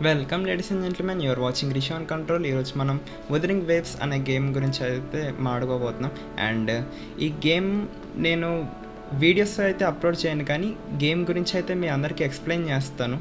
Welcome ladies and gentlemen, you are watching Rish on control. ఈరోజు మనం wuthering waves అనే game గురించి అయితే మాట్లాడుకోబోతున్నాం. అండ్ ఈ గేమ్ నేను వీడియోస్ అయితే అప్లోడ్ చేయను, కానీ గేమ్ గురించి అయితే మీ అందరికీ ఎక్స్ప్లెయిన్ చేస్తాను.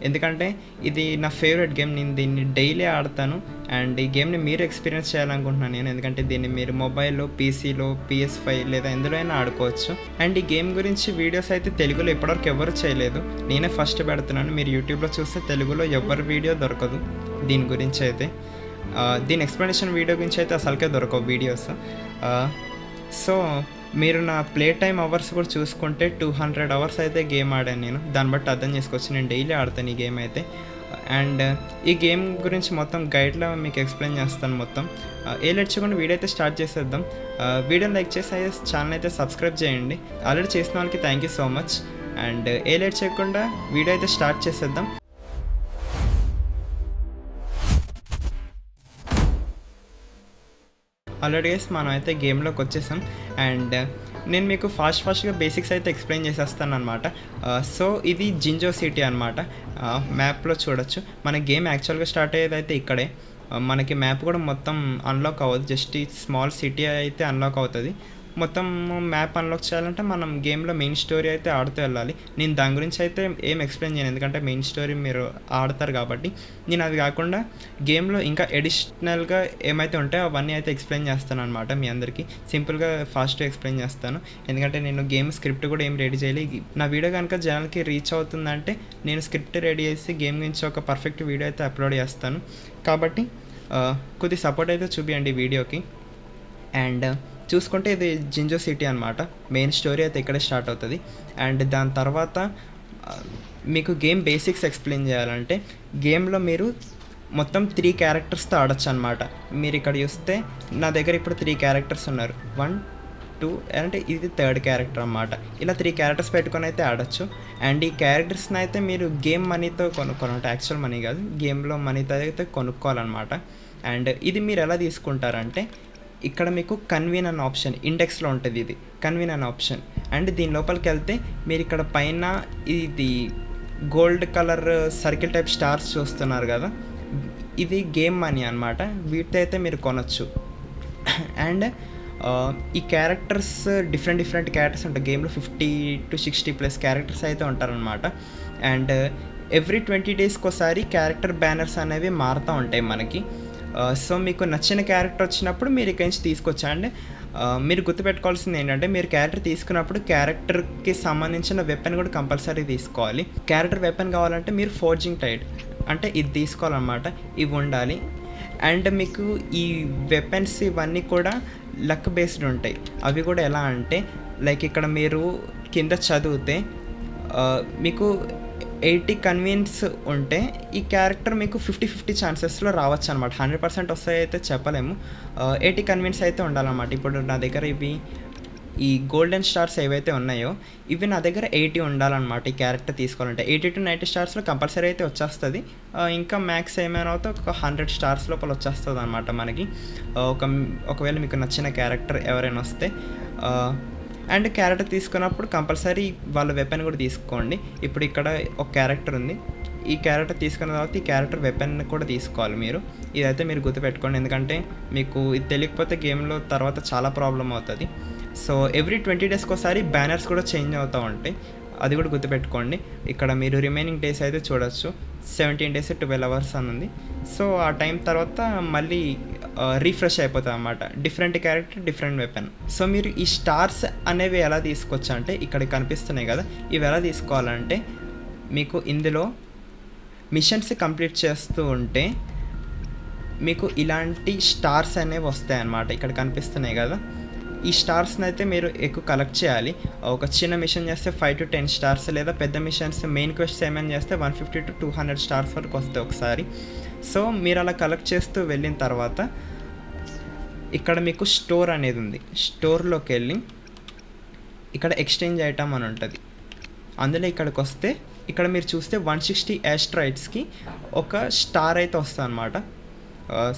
ఎందుకంటే ఇది నా ఫేవరెట్ గేమ్, నేను దీన్ని డైలీ ఆడతాను. అండ్ ఈ గేమ్ని మీరు ఎక్స్పీరియన్స్ చేయాలనుకుంటున్నాను నేను, ఎందుకంటే దీన్ని మీరు మొబైల్లో, పీసీలో, PS5 లేదా ఎందులో అయినా ఆడుకోవచ్చు. అండ్ ఈ గేమ్ గురించి వీడియోస్ అయితే తెలుగులో ఇప్పటివరకు ఎవరు చేయలేదు, నేనే ఫస్ట్ పెడుతున్నాను. మీరు యూట్యూబ్లో చూస్తే తెలుగులో ఎవరి వీడియో దొరకదు దీని గురించి అయితే. దీని ఎక్స్ప్లెనేషన్ వీడియో గురించి అయితే అసలుకే దొరకవు వీడియోస్. సో మీరు నా ప్లే టైమ్ అవర్స్ కూడా చూసుకుంటే 200 అవర్స్ అయితే గేమ్ ఆడాను నేను. దాన్ని బట్టి అర్థం చేసుకోవచ్చు, నేను డైలీ ఆడతాను ఈ గేమ్ అయితే. అండ్ ఈ గేమ్ గురించి మొత్తం గైడ్లో మీకు ఎక్స్ప్లెయిన్ చేస్తాను మొత్తం. ఏ లేట్ చేయకుండా వీడియో అయితే స్టార్ట్ చేసేద్దాం. వీడియోని లైక్ చేసి ఛానల్ అయితే సబ్స్క్రైబ్ చేయండి. ఆల్రెడీ చేసిన వాళ్ళకి thank you so much. And A late చేయకుండా వీడియో అయితే స్టార్ట్ చేసేద్దాం. ఆల్రెడీ మనం అయితే గేమ్లోకి వచ్చేసాం. అండ్ నేను మీకు ఫాస్ట్గా బేసిక్స్ అయితే ఎక్స్ప్లెయిన్ చేసేస్తాను అనమాట. సో ఇది జింజో సిటీ అనమాట. మ్యాప్లో చూడొచ్చు. మన గేమ్ యాక్చువల్గా స్టార్ట్ అయ్యేది అయితే ఇక్కడే. మనకి మ్యాప్ కూడా మొత్తం అన్లాక్ అవ్వదు, జస్ట్ ఈ స్మాల్ సిటీ అయితే అన్లాక్ అవుతుంది. మొత్తం మ్యాప్ అన్లాక్ చేయాలంటే మనం గేమ్లో మెయిన్ స్టోరీ అయితే ఆడుతూ వెళ్ళాలి. నేను దాని గురించి అయితే ఏం ఎక్స్ప్లెయిన్ చేయను, ఎందుకంటే మెయిన్ స్టోరీ మీరు ఆడతారు కాబట్టి. నేను అది కాకుండా గేమ్లో ఇంకా ఎడిషనల్గా ఏమైతే ఉంటాయో అవన్నీ అయితే ఎక్స్ప్లెయిన్ చేస్తాను అనమాట మీ అందరికీ. సింపుల్గా ఫాస్ట్గా ఎక్స్ప్లెయిన్ చేస్తాను, ఎందుకంటే నేను గేమ్ స్క్రిప్ట్ కూడా ఏం రెడీ చేయలేదు. నా వీడియో కనుక జనాలకి రీచ్ అవుతుందంటే నేను స్క్రిప్ట్ రెడీ చేసి గేమ్ గురించి ఒక పర్ఫెక్ట్ వీడియో అయితే అప్లోడ్ చేస్తాను. కాబట్టి కొద్ది సపోర్ట్ అయితే చూపించండి వీడియోకి. అండ్ చూసుకుంటే ఇది జింజో సిటీ అనమాట. మెయిన్ స్టోరీ అయితే ఇక్కడే స్టార్ట్ అవుతుంది. అండ్ దాని తర్వాత మీకు గేమ్ బేసిక్స్ ఎక్స్ప్లెయిన్ చేయాలంటే, గేమ్లో మీరు మొత్తం 3 క్యారెక్టర్స్తో ఆడొచ్చు అనమాట. మీరు ఇక్కడ చూస్తే నా దగ్గర ఇప్పుడు 3 క్యారెక్టర్స్ ఉన్నారు. 1, 2 అంటే ఇది 3rd క్యారెక్టర్ అనమాట. ఇలా 3 క్యారెక్టర్స్ పెట్టుకొని అయితే ఆడొచ్చు. అండ్ ఈ క్యారెక్టర్స్ని అయితే మీరు గేమ్ మనీతో కొనుక్కోవాలంటే, యాక్చువల్ మనీ కాదు, గేమ్లో మనీతో అయితే కొనుక్కోవాలన్నమాట. అండ్ ఇది మీరు ఎలా తీసుకుంటారంటే, ఇక్కడ మీకు కన్వీన్ అనే ఆప్షన్ ఇండెక్స్లో ఉంటుంది, ఇది కన్వీన్ అనే ఆప్షన్. అండ్ దీని లోపలికి వెళ్తే మీరు ఇక్కడ పైన ఇది gold colour circle type stars చూస్తున్నారు కదా, ఇది గేమ్ మనీ అనమాట. వీటితో అయితే మీరు కొనచ్చు. అండ్ ఈ క్యారెక్టర్స్ డిఫరెంట్ క్యారెక్టర్స్ ఉంటాయి గేమ్లో. 50 to 60+ క్యారెక్టర్స్ అయితే ఉంటారనమాట. అండ్ ఎవ్రీ 20 డేస్కి ఒకసారి క్యారెక్టర్ బ్యానర్స్ అనేవి మారుతూ ఉంటాయి మనకి. సో మీకు నచ్చిన క్యారెక్టర్ వచ్చినప్పుడు మీరు ఇక్కడి నుంచి తీసుకొచ్చండి. మీరు గుర్తుపెట్టుకోవాల్సింది ఏంటంటే, మీరు క్యారెక్టర్ తీసుకున్నప్పుడు క్యారెక్టర్కి సంబంధించిన వెపన్ కూడా కంపల్సరీ తీసుకోవాలి. క్యారెక్టర్ వెపన్ కావాలంటే మీరు ఫోర్జింగ్ టైడ్ అంటే ఇది తీసుకోవాలన్నమాట, ఇవి ఉండాలి. అండ్ మీకు ఈ వెపన్స్ ఇవన్నీ కూడా లక్ బేస్డ్ ఉంటాయి. అవి కూడా ఎలా అంటే, లైక్ ఇక్కడ మీరు కింద చదివితే మీకు 80 కన్వీన్స్ ఉంటే ఈ క్యారెక్టర్ మీకు 50-50 ఛాన్సెస్లో రావచ్చు అనమాట. 100% వస్తాయి అయితే చెప్పలేము. 80 కన్వీన్స్ అయితే ఉండాలన్నమాట. ఇప్పుడు నా దగ్గర ఇవి ఈ గోల్డెన్ స్టార్స్ ఏవైతే ఉన్నాయో ఇవి నా దగ్గర 80 ఉండాలన్నమాట. ఈ క్యారెక్టర్ తీసుకోవాలంటే 80 to 90 స్టార్స్లో కంపల్సరీ అయితే వచ్చేస్తుంది. ఇంకా మ్యాక్స్ ఏమైనా అయితే ఒక 100 స్టార్స్ లోపల వచ్చేస్తుంది అనమాట మనకి. ఒకవేళ మీకు నచ్చిన క్యారెక్టర్ ఎవరైనా వస్తే. అండ్ క్యారెక్టర్ తీసుకున్నప్పుడు కంపల్సరీ వాళ్ళ వెపన్ కూడా తీసుకోండి. ఇప్పుడు ఇక్కడ ఒక క్యారెక్టర్ ఉంది, ఈ క్యారెక్టర్ తీసుకున్న తర్వాత ఈ క్యారెక్టర్ వెపన్ కూడా తీసుకోవాలి మీరు. ఇదైతే మీరు గుర్తుపెట్టుకోండి, ఎందుకంటే మీకు ఇది తెలియకపోతే గేమ్లో తర్వాత చాలా ప్రాబ్లం అవుతుంది. సో ఎవ్రీ 20 డేస్కి ఒకసారి బ్యానర్స్ కూడా చేంజ్ అవుతూ ఉంటాయి, అది కూడా గుర్తుపెట్టుకోండి. ఇక్కడ మీరు రిమైనింగ్ డేస్ అయితే చూడొచ్చు, 17 days 12 hours అని ఉంది. సో ఆ టైం తర్వాత మళ్ళీ రీఫ్రెష్ అయిపోతుంది అన్నమాట. Different character, different weapon. So మీరు ఈ స్టార్స్ అనేవి ఎలా తీసుకోవచ్చు అంటే, ఇక్కడ కనిపిస్తున్నాయి కదా, ఇవి ఎలా తీసుకోవాలంటే, మీకు ఇందులో మిషన్స్ కంప్లీట్ చేస్తూ ఉంటే మీకు ఇలాంటి స్టార్స్ అనేవి వస్తాయి అన్నమాట. ఇక్కడ కనిపిస్తున్నాయి కదా, ఈ స్టార్స్ని అయితే మీరు ఎక్కువ కలెక్ట్ చేయాలి. ఒక చిన్న మిషన్ చేస్తే 5 to 10 స్టార్స్, లేదా పెద్ద మిషన్స్ మెయిన్ క్వెస్ట్ ఏమైనా చేస్తే 150 to 200 స్టార్స్ వరకు వస్తాయి ఒకసారి. సో మీరు అలా కలెక్ట్ చేస్తూ వెళ్ళిన తర్వాత ఇక్కడ మీకు స్టోర్ అనేది ఉంది. స్టోర్లోకి వెళ్ళి ఇక్కడ ఎక్స్చేంజ్ ఐటమ్ అని ఉంటుంది, అందులో ఇక్కడికి వస్తే ఇక్కడ మీరు చూస్తే 160 యాస్ట్రాయిడ్స్కి ఒక స్టార్ అయితే వస్తుంది అనమాట.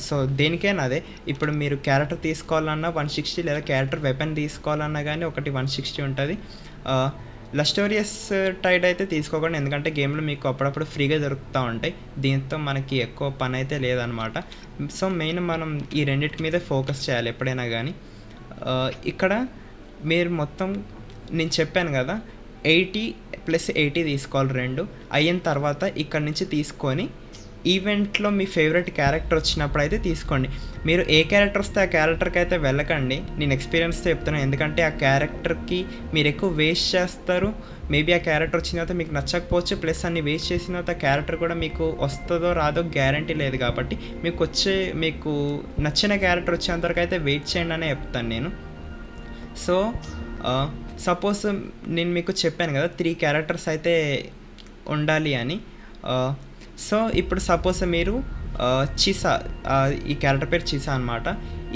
సో దేనికైనా అదే, ఇప్పుడు మీరు క్యారెక్టర్ తీసుకోవాలన్నా 160, లేదా క్యారెక్టర్ వెపన్ తీసుకోవాలన్నా కానీ ఒకటి 160 ఉంటుంది. లస్టోరియస్ టైడ్ అయితే తీసుకోకండి, ఎందుకంటే గేమ్లో మీకు అప్పుడప్పుడు ఫ్రీగా దొరుకుతూ ఉంటాయి. దీంతో మనకి ఎక్కువ పని అయితే లేదనమాట. సో మెయిన్ మనం ఈ రెండింటి మీదే ఫోకస్ చేయాలి ఎప్పుడైనా కానీ. ఇక్కడ మీరు మొత్తం నేను చెప్పాను కదా 80 + 80 తీసుకోవాలి, 2 అయిన తర్వాత ఇక్కడ నుంచి తీసుకొని ఈవెంట్లో మీ ఫేవరెట్ క్యారెక్టర్ వచ్చినప్పుడు అయితే తీసుకోండి. మీరు ఏ క్యారెక్టర్ వస్తే ఆ క్యారెక్టర్కి అయితే వెళ్ళకండి, నేను ఎక్స్పీరియన్స్తో చెప్తున్నాను. ఎందుకంటే ఆ క్యారెక్టర్కి మీరు ఎక్కువ వేస్ట్ చేస్తారు. మేబీ ఆ క్యారెక్టర్ వచ్చిన తర్వాత మీకు నచ్చకపోవచ్చు, ప్లస్ అన్ని వేస్ట్ చేసిన తర్వాత క్యారెక్టర్ కూడా మీకు వస్తుందో రాదో గ్యారంటీ లేదు. కాబట్టి మీకు నచ్చిన క్యారెక్టర్ వచ్చేంతవరకు అయితే వెయిట్ చేయండి అనే చెప్తాను నేను. సో సపోజ్ నేను మీకు చెప్పాను కదా 3 క్యారెక్టర్స్ అయితే ఉండాలి అని. సో ఇప్పుడు సపోజ్ మీరు చిసా, ఈ క్యారెక్టర్ పేరు చిసా అనమాట,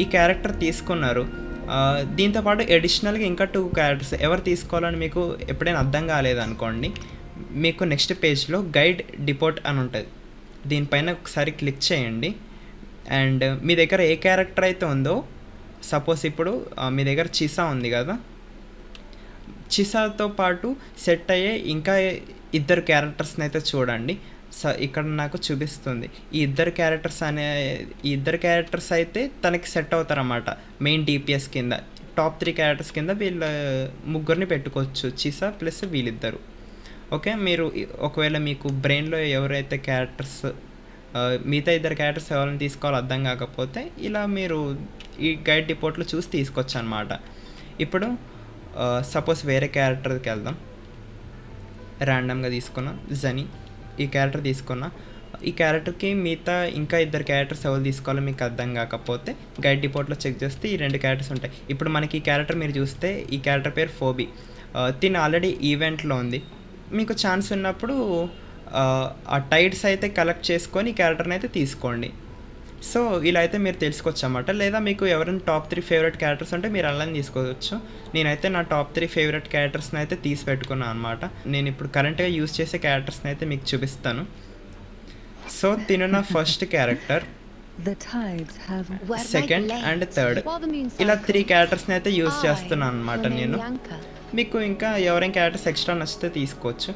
ఈ క్యారెక్టర్ తీసుకున్నారు. దీంతోపాటు అడిషనల్గా ఇంకా 2 క్యారెక్టర్స్ ఎవరు తీసుకోవాలని మీకు ఎప్పుడైనా అర్థం కాలేదనుకోండి, మీకు నెక్స్ట్ పేజ్లో గైడ్ డిపోర్ట్ అని ఉంటుంది, దీనిపైన ఒకసారి క్లిక్ చేయండి. అండ్ మీ దగ్గర ఏ క్యారెక్టర్ అయితే ఉందో, సపోజ్ ఇప్పుడు మీ దగ్గర చిసా ఉంది కదా, చిసాతో పాటు సెట్ అయ్యే ఇంకా 2 క్యారెక్టర్స్ని అయితే చూడండి. ఇక్కడ నాకు చూపిస్తుంది ఈ ఇద్దరు క్యారెక్టర్స్ అయితే తనకి సెట్ అవుతారన్నమాట మెయిన్ డిపిఎస్ కింద. టాప్ 3 క్యారెక్టర్స్ కింద వీళ్ళ ముగ్గురిని పెట్టుకోవచ్చు, చిసా ప్లస్ వీళ్ళిద్దరు. ఓకే, మీరు ఒకవేళ మీకు బ్రెయిన్లో ఎవరైతే క్యారెక్టర్స్ మిగతా 2 క్యారెక్టర్స్ ఎవరైనా తీసుకోవాలో అర్థం కాకపోతే ఇలా మీరు ఈ గైడ్ డిపోర్ట్లో చూసి తీసుకోవచ్చు అనమాట. ఇప్పుడు సపోజ్ వేరే క్యారెక్టర్కి వెళ్దాం, ర్యాండమ్గా తీసుకున్నాం జనీ, ఈ క్యారెక్టర్ తీసుకున్నా. ఈ క్యారెక్టర్కి మిగతా ఇంకా 2 క్యారెక్టర్స్ ఎవరు తీసుకోవాలో మీకు అర్థం కాకపోతే గైడ్ డిపోర్ట్లో చెక్ చేస్తే ఈ 2 క్యారెక్టర్స్ ఉంటాయి. ఇప్పుడు మనకి ఈ క్యారెక్టర్ మీరు చూస్తే ఈ క్యారెక్టర్ పేరు ఫోబీ, తిని ఆల్రెడీ ఈవెంట్లో ఉంది. మీకు ఛాన్స్ ఉన్నప్పుడు ఆ టైడ్స్ అయితే కలెక్ట్ చేసుకొని ఈ క్యారెక్టర్ని అయితే తీసుకోండి. సో ఇలా అయితే మీరు తెలుసుకోవచ్చు అన్నమాట. లేదా మీకు ఎవరైనా టాప్ 3 ఫేవరెట్ క్యారెక్టర్స్ ఉంటే మీరు అలానే తీసుకోవచ్చు. నేనైతే నా టాప్ 3 ఫేవరెట్ క్యారెక్టర్స్ని అయితే తీసి పెట్టుకున్నాను అనమాట. నేను ఇప్పుడు కరెంట్గా యూజ్ చేసే క్యారెక్టర్స్ని అయితే మీకు చూపిస్తాను. సో తిను నా first character, second and third, ఇలా 3 క్యారెక్టర్స్ని అయితే యూజ్ చేస్తున్నాను అనమాట నేను. మీకు ఇంకా ఎవరైనా క్యారెక్టర్స్ ఎక్స్ట్రా నచ్చితే తీసుకోవచ్చు.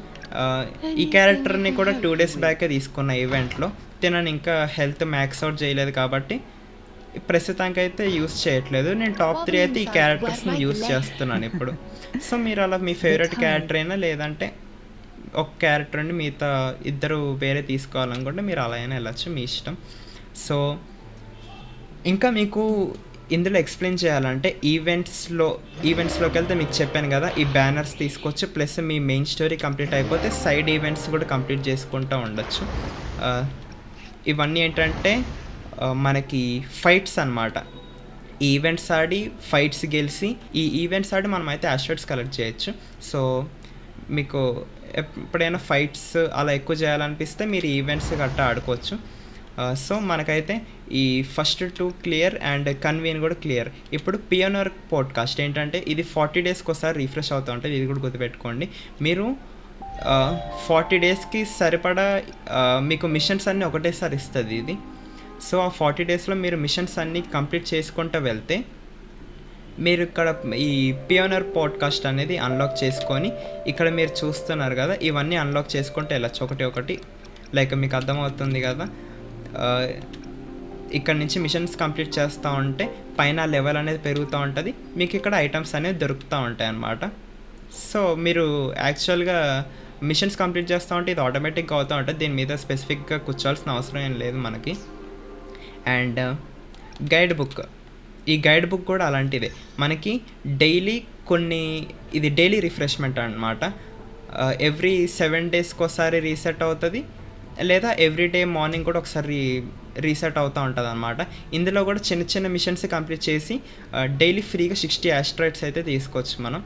ఈ క్యారెక్టర్ని కూడా 2 days బ్యాకే తీసుకున్న ఈవెంట్లో. తినని ఇంకా హెల్త్ మ్యాక్స్ అవుట్ చేయలేదు కాబట్టి ప్రస్తుతానికి అయితే యూస్ చేయట్లేదు. నేను టాప్ 3 అయితే ఈ క్యారెక్టర్స్ని యూస్ చేస్తున్నాను ఇప్పుడు. సో మీరు అలా మీ ఫేవరెట్ క్యారెక్టర్ అయినా లేదంటే ఒక క్యారెక్టర్ అండి మిగతా 2 వేరే తీసుకోవాలనుకుంటే మీరు అలా అయినా వెళ్ళచ్చు, మీ ఇష్టం. సో ఇంకా మీకు ఇందులో ఎక్స్ప్లెయిన్ చేయాలంటే ఈవెంట్స్లోకి వెళ్తే మీకు చెప్పాను కదా ఈ బ్యానర్స్ తీసుకోవచ్చు, ప్లస్ మీ మెయిన్ స్టోరీ కంప్లీట్ అయిపోతే సైడ్ ఈవెంట్స్ కూడా కంప్లీట్ చేసుకుంటూ ఉండొచ్చు. ఇవన్నీ ఏంటంటే మనకి ఫైట్స్ అన్నమాట. ఈ ఈవెంట్స్ ఆడి ఫైట్స్ గెలిచి ఈ ఈవెంట్స్ ఆడి మనం అయితే యాస్ట్రాయిడ్స్ కలెక్ట్ చేయొచ్చు. సో మీకు ఎప్పుడైనా ఫైట్స్ అలా ఎక్కువ చేయాలనిపిస్తే మీరు ఈవెంట్స్ గట్టా ఆడుకోవచ్చు. సో మనకైతే ఈ ఫస్ట్ 2 క్లియర్ అండ్ కన్వీన్ కూడా క్లియర్. ఇప్పుడు పియోనర్ పాడ్కాస్ట్ ఏంటంటే ఇది 40 daysకి ఒకసారి రిఫ్రెష్ అవుతూ ఉంటుంది, ఇది కూడా గుర్తుపెట్టుకోండి. మీరు 40 daysకి సరిపడా మీకు మిషన్స్ అన్నీ ఒకటేసారి ఇస్తుంది ఇది. సో ఆ 40 daysలో మీరు మిషన్స్ అన్నీ కంప్లీట్ చేసుకుంటూ వెళ్తే మీరు ఇక్కడ ఈ పియోనర్ పాడ్కాస్ట్ అనేది అన్లాక్ చేసుకొని ఇక్కడ మీరు చూస్తున్నారు కదా ఇవన్నీ అన్లాక్ చేసుకుంటూ వెళ్ళచ్చు ఒకటి. లైక్ మీకు అర్థమవుతుంది కదా, ఇక్కడ నుంచి మిషన్స్ కంప్లీట్ చేస్తూ ఉంటే పైన లెవెల్ అనేది పెరుగుతూ ఉంటుంది, మీకు ఇక్కడ ఐటమ్స్ అనేది దొరుకుతూ ఉంటాయి అన్నమాట. సో మీరు యాక్చువల్గా మిషన్స్ కంప్లీట్ చేస్తూ ఉంటే ఇది ఆటోమేటిక్గా అవుతూ ఉంటుంది, దీని మీద స్పెసిఫిక్గా కూర్చోవాల్సిన అవసరం ఏం లేదు మనకి. అండ్ గైడ్ బుక్, ఈ గైడ్ బుక్ కూడా అలాంటిదే. మనకి ఇది డైలీ రిఫ్రెష్మెంట్ అనమాట. ఎవ్రీ 7 daysకి ఒకసారి రీసెట్ అవుతుంది, లేదా ఎవ్రీడే మార్నింగ్ కూడా ఒకసారి రీసెట్ అవుతూ ఉంటుంది అనమాట. ఇందులో కూడా చిన్న మిషన్స్ కంప్లీట్ చేసి డైలీ ఫ్రీగా 60 యాస్ట్రాయిడ్స్ అయితే తీసుకోవచ్చు మనం.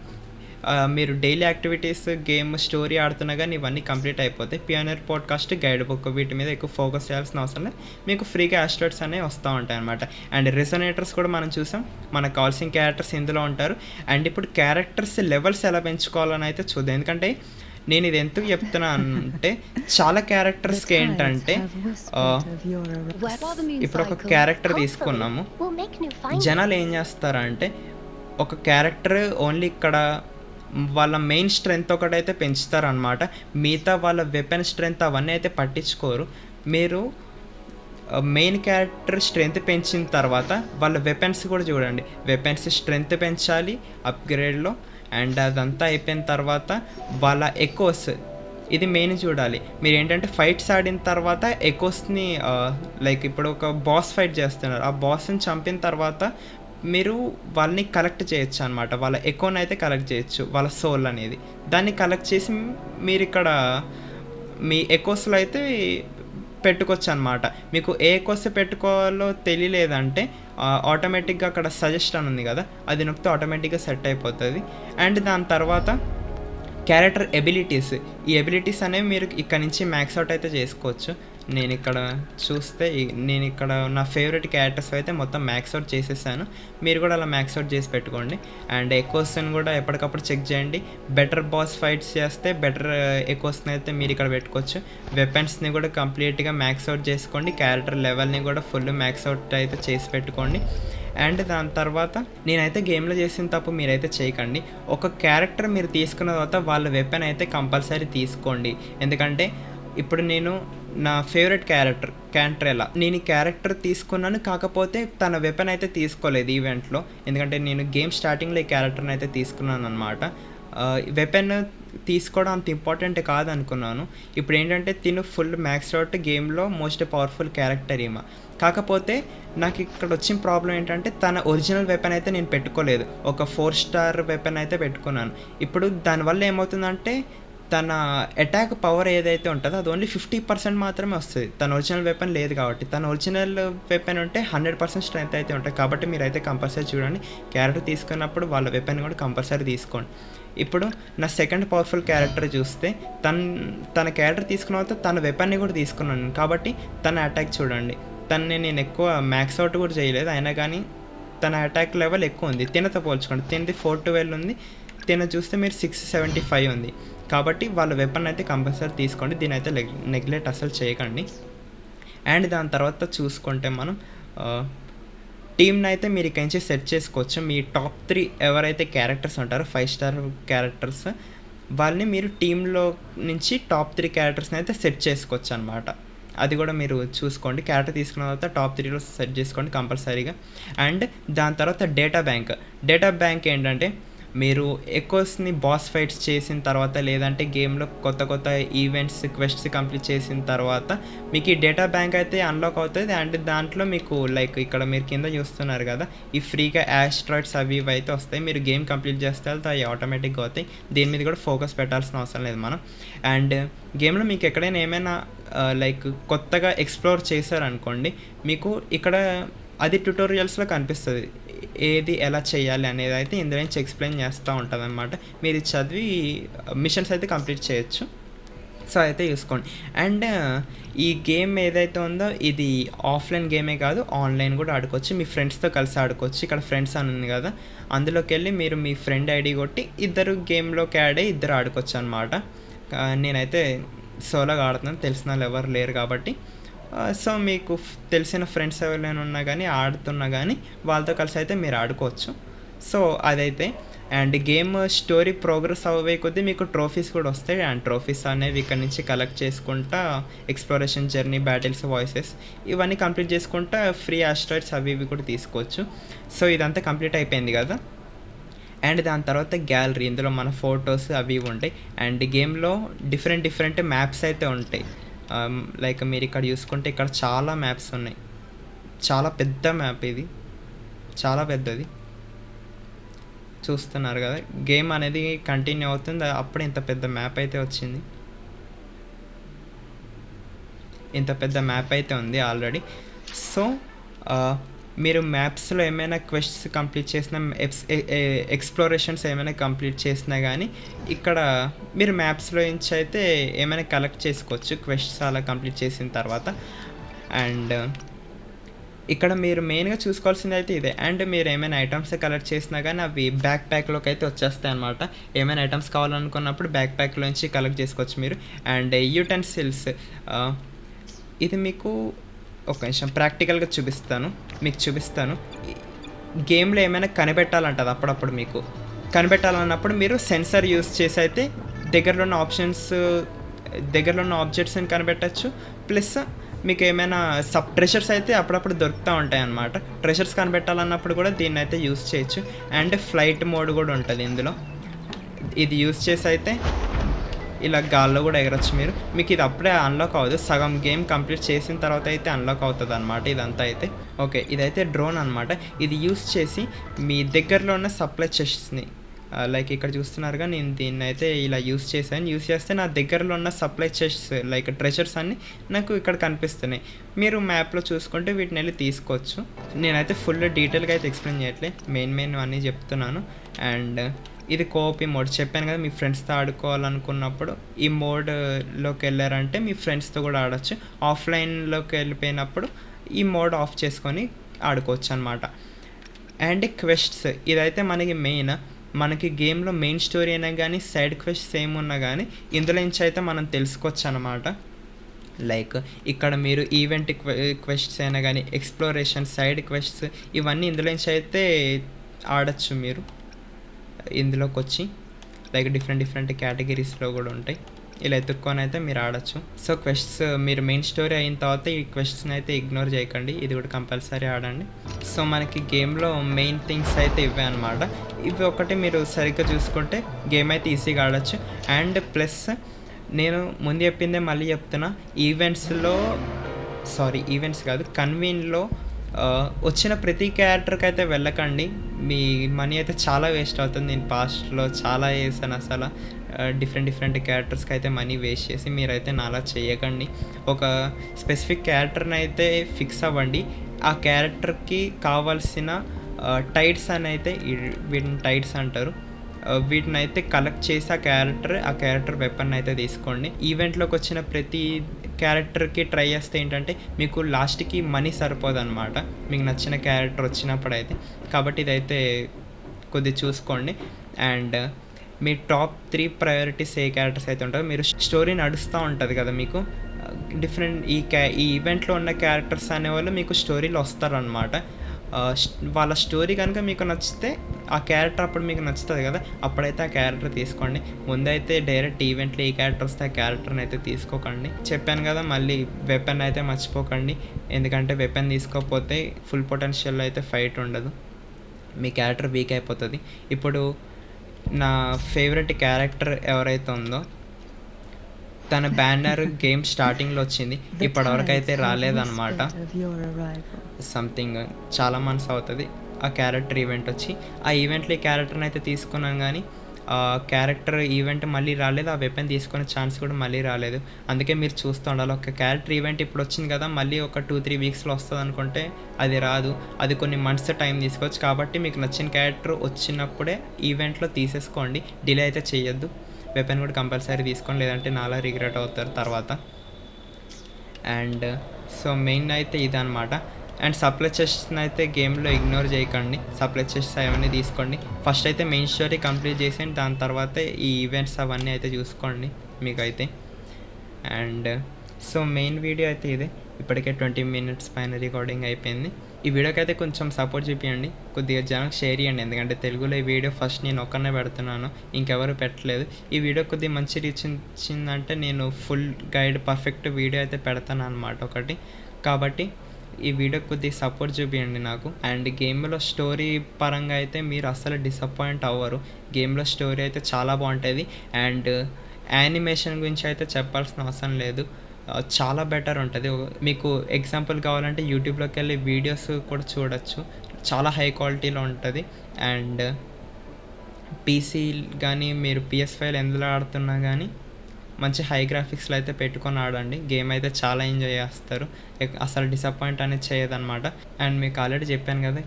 మీరు డైలీ యాక్టివిటీస్, గేమ్, స్టోరీ ఆడుతున్నా కానీ ఇవన్నీ కంప్లీట్ అయిపోతాయి. పియోనర్ పాడ్కాస్ట్, గైడ్ బుక్ వీటి మీద ఎక్కువ ఫోకస్ చేయాల్సిన అవసరం లేదు, మీకు ఫ్రీగా యాస్ట్రాయిడ్స్ అనేవి వస్తూ ఉంటాయి అనమాట. అండ్ రెసొనేటర్స్ కూడా మనం చూసాం, మనకు కావాల్సిన క్యారెక్టర్స్ ఇందులో ఉంటారు. అండ్ ఇప్పుడు క్యారెక్టర్స్ లెవెల్స్ ఎలా పెంచుకోవాలని అయితే చూద్దాం. ఎందుకంటే నేను ఇది ఎందుకు చెప్తున్నా అంటే చాలా క్యారెక్టర్స్కి ఏంటంటే ఇప్పుడు ఒక క్యారెక్టర్ తీసుకున్నాము, జనాలు ఏం చేస్తారంటే ఒక క్యారెక్టర్ ఓన్లీ ఇక్కడ వాళ్ళ మెయిన్ స్ట్రెంత్ ఒకటైతే పెంచుతారనమాట. మిగతా వాళ్ళ వెపన్ స్ట్రెంత్ అవన్నీ అయితే పట్టించుకోరు. మీరు మెయిన్ క్యారెక్టర్ స్ట్రెంత్ పెంచిన తర్వాత వాళ్ళ వెపన్స్ కూడా చూడండి. వెపన్స్ స్ట్రెంత్ పెంచాలి అప్‌గ్రేడ్‌లో. అండ్ అదంతా అయిపోయిన తర్వాత వాళ్ళ ఎకోస్ ఇది మెయిన్ చూడాలి. మీరేంటంటే ఫైట్స్ ఆడిన తర్వాత ఎకోస్‌ని లైక్ ఇప్పుడు ఒక బాస్ ఫైట్ చేస్తున్నారు. ఆ బాస్‌ని చంపిన తర్వాత మీరు వాళ్ళని కలెక్ట్ చేయొచ్చనమాట. వాళ్ళ ఎకోనైతే కలెక్ట్ చేయొచ్చు. వాళ్ళ సోల్ అనేది. దాన్ని కలెక్ట్ చేసి మీరిక్కడ మీ ఎకోస్‌లో అయితే పెట్టుకోవచ్చనమాట. మీకు ఏ ఎకోస్ పెట్టుకోవాలో తెలియలేదంటే ఆటోమేటిక్‌గా అక్కడ సజెస్ట్ అని ఉంది కదా! అది నొక్కితే ఆటోమేటిక్‌గా సెట్ అయిపోతది. అండ్ దాని తర్వాత క్యారెక్టర్ ఎబిలిటీస్. ఈ ఎబిలిటీస్ అనేవి మీరు ఇక్కడ నుంచి మ్యాక్స్ అవుట్ అయితే చేసుకోవచ్చు. నేనిక్కడ చూస్తే నేనిక్కడ నా ఫేవరెట్ క్యారెక్టర్స్ అయితే మొత్తం మ్యాక్స్ అవుట్ చేసేసాను. మీరు కూడా అలా మ్యాక్స్ అవుట్ చేసి పెట్టుకోండి. అండ్ ఎకోస్‌ని కూడా ఎప్పటికప్పుడు చెక్ చేయండి. బెటర్ బాస్ ఫైట్స్ చేస్తే బెటర్ ఎకోస్‌ని అయితే మీరు ఇక్కడ పెట్టుకోవచ్చు. వెపన్స్‌ని కూడా కంప్లీట్‌గా మ్యాక్స్ అవుట్ చేసుకోండి. క్యారెక్టర్ లెవెల్‌ని కూడా ఫుల్ మ్యాక్స్ అవుట్ అయితే చేసి పెట్టుకోండి. అండ్ దాని తర్వాత నేనైతే గేమ్‌లో చేసిన తప్పు మీరైతే చేయకండి. ఒక క్యారెక్టర్ మీరు తీసుకున్న తర్వాత వాళ్ళ వెపన్ అయితే కంపల్సరీ తీసుకోండి. ఎందుకంటే ఇప్పుడు నేను నా ఫేవరెట్ క్యారెక్టర్ క్యాంట్రెలా. నేను ఈ క్యారెక్టర్ తీసుకున్నాను. కాకపోతే తన వెపన్ అయితే తీసుకోలేదు ఈవెంట్‌లో. ఎందుకంటే నేను గేమ్ స్టార్టింగ్‌లో ఈ క్యారెక్టర్‌ని అయితే తీసుకున్నాననమాట. వెపన్ తీసుకోవడం అంత ఇంపార్టెంట్ కాదనుకున్నాను. ఇప్పుడేంటంటే తిను ఫుల్ మ్యాక్స్డ్ అవుట్ గేమ్‌లో మోస్ట్ పవర్‌ఫుల్ క్యారెక్టర్ ఈమె. కాకపోతే నాకిక్కడొచ్చిన ప్రాబ్లమ్ ఏంటంటే తన ఒరిజినల్ వెపన్ అయితే నేను పెట్టుకోలేదు. ఒక 4 స్టార్ వెపన్ అయితే పెట్టుకున్నాను. ఇప్పుడు దానివల్ల ఏమవుతుందంటే తన అటాక్ పవర్ ఏదైతే ఉంటదో అది ఓన్లీ 50% మాత్రమే వస్తది. తన ఒరిజినల్ వెపన్ లేదు కాబట్టి. తన ఒరిజినల్ వెపన్ ఉంటే 100% స్ట్రెంత్ అయితే ఉంటది. కాబట్టి మీరైతే కంపల్సరీ చూడండి. క్యారెక్టర్ తీసుకున్నప్పుడు వాళ్ళ వెపన్ కూడా కంపల్సరీ తీసుకోండి. ఇప్పుడు నా సెకండ్ పవర్‌ఫుల్ క్యారెక్టర్ చూస్తే తన క్యారెక్టర్ తీసుకున్న తర్వాత తన వెపన్‌ని కూడా తీసుకున్నాను. కాబట్టి తన అటాక్ చూడండి. తనని నేను ఎక్కువ మ్యాక్స్ అవుట్ కూడా చేయలేదు. అయినా కానీ తన అటాక్ లెవెల్ ఎక్కువ ఉంది. తినతో పోల్చుకోండి. తినది 412 ఉంది. తిన చూస్తే మీరు 675 ఉంది. కాబట్టి వాళ్ళ వెపన్ అయితే కంపల్సరీ తీసుకోండి. దీనైతే నెగ్లెక్ట్ అసలు చేయకండి. అండ్ దాని తర్వాత చూసుకుంటే మనం టీమ్‌ని అయితే మీరు ఇక్కడి నుంచి సెట్ చేసుకోవచ్చు. మీ టాప్ 3 ఎవరైతే క్యారెక్టర్స్ ఉంటారో 5 స్టార్ క్యారెక్టర్స్ వాళ్ళని మీరు టీమ్‌లో నుంచి టాప్ 3 క్యారెక్టర్స్‌ని అయితే సెట్ చేసుకోవచ్చనమాట. అది కూడా మీరు చూసుకోండి. క్యారెక్టర్ తీసుకున్న తర్వాత టాప్ 3లో సెట్ చేసుకోండి కంపల్సరీగా. అండ్ దాని తర్వాత డేటా బ్యాంక్. డేటా బ్యాంక్ ఏంటంటే మీరు ఎకోస్‌ని బాస్ ఫైట్స్ చేసిన తర్వాత లేదంటే గేమ్‌లో కొత్త ఈవెంట్స్, క్వెస్ట్స్ కంప్లీట్ చేసిన తర్వాత మీకు ఈ డేటా బ్యాంక్ అయితే అన్‌లాక్ అవుతది. అండ్ దాంట్లో మీకు లైక్ ఇక్కడ మీరు కింద చూస్తున్నారు కదా! ఈ ఫ్రీగా యాస్ట్రాయిడ్స్ అవి ఇవి అయితే వస్తాయి. మీరు గేమ్ కంప్లీట్ చేస్తే అవి ఆటోమేటిక్‌గా అవుతాయి. దీని మీద కూడా ఫోకస్ పెట్టాల్సిన అవసరం లేదు మనం. అండ్ గేమ్‌లో మీకు ఎక్కడైనా ఏమైనా లైక్ కొత్తగా ఎక్స్‌ప్లోర్ చేశారనుకోండి, మీకు ఇక్కడ అది ట్యుటోరియల్స్‌లో కనిపిస్తది. ఏది ఎలా చేయాలి అనేది అయితే ఇందులో నుంచి ఎక్స్‌ప్లెయిన్ చేస్తూ ఉంటదనమాట. మీరు చదివి మిషన్స్ అయితే కంప్లీట్ చేయొచ్చు. సో, అయితే చూసుకోండి. అండ్ ఈ గేమ్ ఏదైతే ఉందో ఇది ఆఫ్‌లైన్ గేమే కాదు, ఆన్‌లైన్ కూడా ఆడుకోవచ్చు. మీ ఫ్రెండ్స్‌తో కలిసి ఆడుకోవచ్చు. ఇక్కడ ఫ్రెండ్స్ అని ఉంది కదా! అందులోకెళ్ళి మీరు మీ ఫ్రెండ్ ఐడీ కొట్టి ఇద్దరు గేమ్‌లోకి యాడ్ అయ్యి ఇద్దరు ఆడుకోవచ్చనమాట. నేనైతే సోలోగా ఆడుతున్నాను. తెలిసిన వాళ్ళు ఎవరు లేరు కాబట్టి. సో, మీకు తెలిసిన ఫ్రెండ్స్ ఎవరైనా ఉన్నా గానీ, ఆడుతున్నా గానీ వాళ్ళతో కలిసి అయితే మీరు ఆడుకోవచ్చు. సో, అదైతే అండ్ గేమ్ స్టోరీ ప్రోగ్రెస్ అవ్వే కొద్దీ మీకు ట్రోఫీస్ కూడా వస్తాయి. అండ్ ట్రోఫీస్ అనేవి ఇక్కడ నుంచి కలెక్ట్ చేసుకుంటా ఎక్స్‌ప్లోరేషన్ జర్నీ, బ్యాటిల్స్, వాయిసెస్ ఇవన్నీ కంప్లీట్ చేసుకుంటా ఫ్రీ యాస్ట్రాయిడ్స్ అవి ఇవి కూడా తీసుకోవచ్చు. సో, ఇదంతా కంప్లీట్ అయిపోయింది కదా! అండ్ దాని తర్వాత గ్యాలరీ. ఇందులో మన ఫోటోస్ అవి ఇవి ఉంటాయి. అండ్ గేమ్‌లో డిఫరెంట్ మ్యాప్స్ అయితే ఉంటాయి. లైక్ మీరు ఇక్కడ చూసుకుంటే ఇక్కడ చాలా మ్యాప్స్ ఉన్నాయి. చాలా పెద్ద మ్యాప్ ఇది. చాలా పెద్దది. చూస్తున్నారు కదా! గేమ్ అనేది కంటిన్యూ అవుతుంది. అప్పుడే ఇంత పెద్ద మ్యాప్ అయితే వచ్చింది. ఇంత పెద్ద మ్యాప్ అయితే ఉంది ఆల్రెడీ. సో, మీరు మ్యాప్స్‌లో ఏమైనా క్వెస్ట్స్ కంప్లీట్ చేసినా ఎక్స్‌ప్లోరేషన్స్ ఏమైనా కంప్లీట్ చేసినా గానీ ఇక్కడ మీరు మ్యాప్స్‌లో నుంచి అయితే ఏమైనా కలెక్ట్ చేసుకోవచ్చు క్వెస్ట్స్ అలా కంప్లీట్ చేసిన తర్వాత. అండ్ ఇక్కడ మీరు మెయిన్‌గా చూసుకోవాల్సింది అయితే ఇదే. అండ్ మీరు ఏమైనా ఐటమ్స్ కలెక్ట్ చేసినా గానీ అవి బ్యాక్ ప్యాక్‌లోకి అయితే వచ్చేస్తాయన్నమాట. ఏమైనా ఐటమ్స్ కావాలనుకున్నప్పుడు బ్యాక్ ప్యాక్‌లో నుంచి కలెక్ట్ చేసుకోవచ్చు మీరు. అండ్ యుటెన్సిల్స్ ఇది మీకు ఒక నిమిషం ప్రాక్టికల్‌గా చూపిస్తాను. మీకు చూపిస్తాను. గేమ్‌లో ఏమైనా కనిపెట్టాలంటది అప్పుడప్పుడు మీకు. కనిపెట్టాలన్నప్పుడు మీరు సెన్సార్ యూస్ చేసి అయితే దగ్గరలో ఉన్న దగ్గరలో ఉన్న ఆబ్జెక్ట్స్ని కనిపెట్టచ్చు. ప్లస్ మీకు ఏమైనా ట్రెషర్స్ అయితే అప్పుడప్పుడు దొరుకుతూ ఉంటాయి అన్నమాట. ట్రెషర్స్ కనిపెట్టాలన్నప్పుడు కూడా దీన్ని అయితే యూస్ చేయొచ్చు. అండ్ ఫ్లైట్ మోడ్ కూడా ఉంటుంది ఇందులో. ఇది యూస్ చేసి అయితే ఇలా గాల్లో కూడా ఎగరొచ్చు మీరు. మీకు ఇది అప్పుడే అన్లాక్ అవ్వదు, సగం గేమ్ కంప్లీట్ చేసిన తర్వాత అయితే అన్లాక్ అవుతుంది అనమాట ఇదంతా అయితే. ఓకే, ఇదైతే డ్రోన్ అనమాట. ఇది యూస్ చేసి మీ దగ్గరలో ఉన్న సప్లై చెస్ట్స్ని లైక్ ఇక్కడ చూస్తున్నారుగా, నేను దీన్ని అయితే ఇలా యూస్ చేస్తే నా దగ్గరలో ఉన్న సప్లై చెస్ట్స్ లైక్ ట్రెషర్స్ అన్నీ నాకు ఇక్కడ కనిపిస్తున్నాయి. మీరు మ్యాప్లో చూసుకుంటే వీటిని వెళ్ళి తీసుకోవచ్చు. నేనైతే ఫుల్ డీటెయిల్గా అయితే ఎక్స్ప్లెయిన్ చేయట్లేదు, మెయిన్ అన్నీ చెప్తున్నాను. అండ్ ఇది కోఆపీ మోడ్ చెప్పాను కదా, మీ ఫ్రెండ్స్తో ఆడుకోవాలనుకున్నప్పుడు ఈ మోడ్లోకి వెళ్ళారంటే మీ ఫ్రెండ్స్తో కూడా ఆడచ్చు. ఆఫ్లైన్లోకి వెళ్ళిపోయినప్పుడు ఈ మోడ్ ఆఫ్ చేసుకొని ఆడుకోవచ్చు అనమాట. అండ్ క్వెస్ట్స్ ఇదైతే మనకి గేమ్లో మెయిన్ స్టోరీ అయినా కానీ సైడ్ క్వెస్ట్స్ ఏమున్నా కానీ ఇందులో నుంచి అయితే మనం తెలుసుకోవచ్చు అనమాట. లైక్ ఇక్కడ మీరు ఈవెంట్ క్వెస్ట్స్ అయినా కానీ ఎక్స్ప్లోరేషన్ సైడ్ క్వెస్ట్స్ ఇవన్నీ ఇందులో నుంచి అయితే ఆడచ్చు మీరు. ఇందులోకి వచ్చి లైక్ డిఫరెంట్ కేటగిరీస్లో కూడా ఉంటాయి, ఇలా ఎత్తుక్కొని అయితే మీరు ఆడచ్చు. సో క్వెస్ట్స్ మీరు మెయిన్ స్టోరీ అయిన తర్వాత ఈ క్వెస్ట్స్ని అయితే ఇగ్నోర్ చేయకండి, ఇది కూడా కంపల్సరీ ఆడండి. సో మనకి గేమ్లో మెయిన్ థింగ్స్ అయితే ఇవే అనమాట. ఇవి ఒకటి మీరు సరిగ్గా చూసుకుంటే గేమ్ అయితే ఈజీగా ఆడచ్చు. అండ్ ప్లస్ నేను ముందు చెప్పిందే మళ్ళీ చెప్తున్నా, ఈవెంట్స్ కాదు, కన్వీన్లో వచ్చిన ప్రతి క్యారెక్టర్కి అయితే వెళ్ళకండి, మీ మనీ అయితే చాలా వేస్ట్ అవుతుంది. నేను పాస్ట్లో చాలా చేశాను అసలు, డిఫరెంట్ క్యారెక్టర్స్కి అయితే మనీ వేస్ట్ చేసి మీరైతే నాలా చేయకండి. ఒక స్పెసిఫిక్ క్యారెక్టర్ని అయితే ఫిక్స్ అవ్వండి, ఆ క్యారెక్టర్కి కావాల్సిన టైట్స్ అని అయితే వీటిని టైట్స్ అంటారు, వీటిని అయితే కలెక్ట్ చేసి ఆ క్యారెక్టర్ వెపన్ అయితే తీసుకోండి. ఈవెంట్లోకి వచ్చిన ప్రతి క్యారెక్టర్కి ట్రై చేస్తే ఏంటంటే మీకు లాస్ట్కి మనీ సరిపోదు అనమాట, మీకు నచ్చిన క్యారెక్టర్ వచ్చినప్పుడు అయితే. కాబట్టి ఇదైతే కొద్దిగా చూసుకోండి. And me top 3 priorities A characters అయితే ఉంటారో, మీరు స్టోరీ నడుస్తూ ఉంటుంది కదా మీకు డిఫరెంట్ ఈ ఈవెంట్లో ఉన్న క్యారెక్టర్స్ అనేవాళ్ళు మీకు స్టోరీలో వస్తారనమాట. వాళ్ళ స్టోరీ కనుక మీకు నచ్చితే ఆ క్యారెక్టర్ అప్పుడు మీకు నచ్చుతుంది కదా, అప్పుడైతే ఆ క్యారెక్టర్ తీసుకోండి. ముందైతే డైరెక్ట్ ఈవెంట్లో ఏ క్యారెక్టర్ వస్తే ఆ క్యారెక్టర్ని అయితే తీసుకోకండి. చెప్పాను కదా, మళ్ళీ వెపన్ అయితే మర్చిపోకండి, ఎందుకంటే వెపన్ తీసుకోకపోతే ఫుల్ పొటెన్షియల్లో అయితే ఫైట్ ఉండదు, మీ క్యారెక్టర్ వీక్ అయిపోతుంది. ఇప్పుడు నా ఫేవరెట్ క్యారెక్టర్ ఎవరైతే ఉందో తన బ్యానర్ గేమ్ స్టార్టింగ్లో వచ్చింది, ఇప్పటివరకు అయితే రాలేదన్నమాట. సంథింగ్ చాలా మంత్స్ అవుతుంది ఆ క్యారెక్టర్ ఈవెంట్ వచ్చి. ఆ ఈవెంట్లో ఈ క్యారెక్టర్ని అయితే తీసుకున్నాను, కానీ ఆ క్యారెక్టర్ ఈవెంట్ మళ్ళీ రాలేదు, ఆ వెపన్ తీసుకునే ఛాన్స్ కూడా మళ్ళీ రాలేదు. అందుకే మీరు చూస్తూ ఉండాలి, ఒక క్యారెక్టర్ ఈవెంట్ ఇప్పుడు వచ్చింది కదా, మళ్ళీ ఒక 2-3 వీక్స్లో వస్తుంది అనుకుంటే అది రాదు, అది కొన్ని మంత్స్ టైం తీసుకోవచ్చు. కాబట్టి మీకు నచ్చిన క్యారెక్టర్ వచ్చినప్పుడే ఈవెంట్లో తీసేసుకోండి, డిలే అయితే చేయొద్దు. వెపన్ కూడా కంపల్సరీ తీసుకోండి, లేదంటే నాలా రిగ్రెట్ అవుతారు తర్వాత. అండ్ సో మెయిన్ అయితే ఇదనమాట. అండ్ సప్లై చెస్ట్ని అయితే గేమ్లో ఇగ్నోర్ చేయకండి, సప్లై చెస్ట్స్ అవన్నీ తీసుకోండి. ఫస్ట్ అయితే మెయిన్ స్టోరీ కంప్లీట్ చేసేయండి, దాని తర్వాత ఈ ఈవెంట్స్ అవన్నీ అయితే చూసుకోండి మీకైతే. అండ్ సో మెయిన్ వీడియో అయితే ఇదే, ఇప్పటికే 20 minutes పైన రికార్డింగ్ అయిపోయింది. ఈ వీడియోకి అయితే కొంచెం సపోర్ట్ చూపించండి, కొద్దిగా జనానికి షేర్ చేయండి, ఎందుకంటే తెలుగులో ఈ వీడియో ఫస్ట్ నేను ఒక్కనే పెడుతున్నాను, ఇంకెవరు పెట్టలేదు. ఈ వీడియో కొద్దిగా మంచి రీచ్ ఇచ్చిందంటే నేను ఫుల్ గైడ్ పర్ఫెక్ట్ వీడియో అయితే పెడతాను అనమాట ఒకటి. కాబట్టి ఈ వీడియో కొద్దిగా సపోర్ట్ చూపించండి నాకు. అండ్ గేమ్లో స్టోరీ పరంగా అయితే మీరు అస్సలు డిసప్పాయింట్ అవ్వరు, గేమ్లో స్టోరీ అయితే చాలా బాగుంటుంది. అండ్ యానిమేషన్ గురించి అయితే చెప్పాల్సిన అవసరం లేదు, చాలా బెటర్ ఉంటుంది. మీకు ఎగ్జాంపుల్ కావాలంటే యూట్యూబ్లోకి వెళ్ళి వీడియోస్ కూడా చూడొచ్చు, చాలా హై క్వాలిటీలో ఉంటుంది. అండ్ పీసీ కానీ మీరు PS5 ఎందులో ఆడుతున్నా కానీ మంచి హై గ్రాఫిక్స్లో అయితే పెట్టుకొని ఆడండి, గేమ్ అయితే చాలా ఎంజాయ్ చేస్తారు, అసలు డిసప్పాయింట్ అనేది చేయదన్నమాట. అండ్ మీకు ఆల్రెడీ చెప్పాను కదా,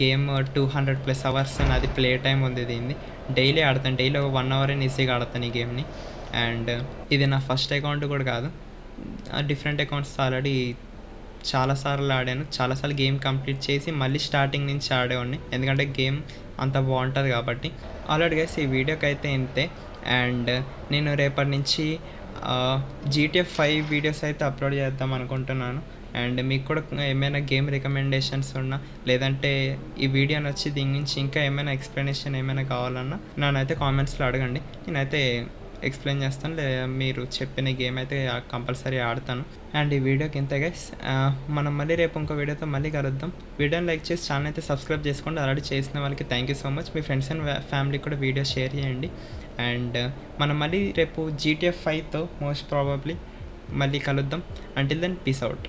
గేమ్ 200+ అవర్స్ అది ప్లే టైం ఉంది, దీన్ని డైలీ ఆడతాను, డైలీ ఒక 1 hour ఈజీగా ఆడతాను ఈ గేమ్ని. అండ్ ఇది నా ఫస్ట్ అకౌంట్ కూడా కాదు, డిఫరెంట్ అకౌంట్స్ ఆల్రెడీ చాలాసార్లు ఆడాను, చాలాసార్లు గేమ్ కంప్లీట్ చేసి మళ్ళీ స్టార్టింగ్ నుంచి ఆడేవాడిని, ఎందుకంటే గేమ్ అంత బాగుంటుంది కాబట్టి. ఆల్రెడీ గైస్ ఈ వీడియోకి అయితే ఇంతే. అండ్ నేను రేపటి నుంచి GTA 5 వీడియోస్ అయితే అప్లోడ్ చేద్దాం అనుకుంటున్నాను. అండ్ మీకు కూడా ఏమైనా గేమ్ రికమెండేషన్స్ ఉన్నా, లేదంటే ఈ వీడియో నచ్చి దీని నుంచి ఇంకా ఏమైనా ఎక్స్ప్లెనేషన్ ఏమైనా కావాలన్నా నన్నైతే కామెంట్స్లో అడగండి. నేనైతే ఎక్స్ప్లెయిన్ చేస్తాను. మీరు చెప్పిన గేమ్ అయితే కంపల్సరీ ఆడతాను. అండ్ ఈ వీడియోకి ఇంతే గైస్. మనం మళ్ళీ రేపు ఇంకో వీడియోతో మళ్ళీ కలుద్దాం. వీడియోని లైక్ చేసి ఛానల్ అయితే సబ్స్క్రైబ్ చేసుకోండి. ఆల్రెడీ చేసిన వాళ్ళకి thank you so much. Me friends and ఫ్యామిలీకి కూడా వీడియో షేర్ చేయండి. అండ్ మనం మళ్ళీ రేపు GTA 5తో మోస్ట్ ప్రాబబ్లీ మళ్ళీ కలుద్దాం. Until then peace out.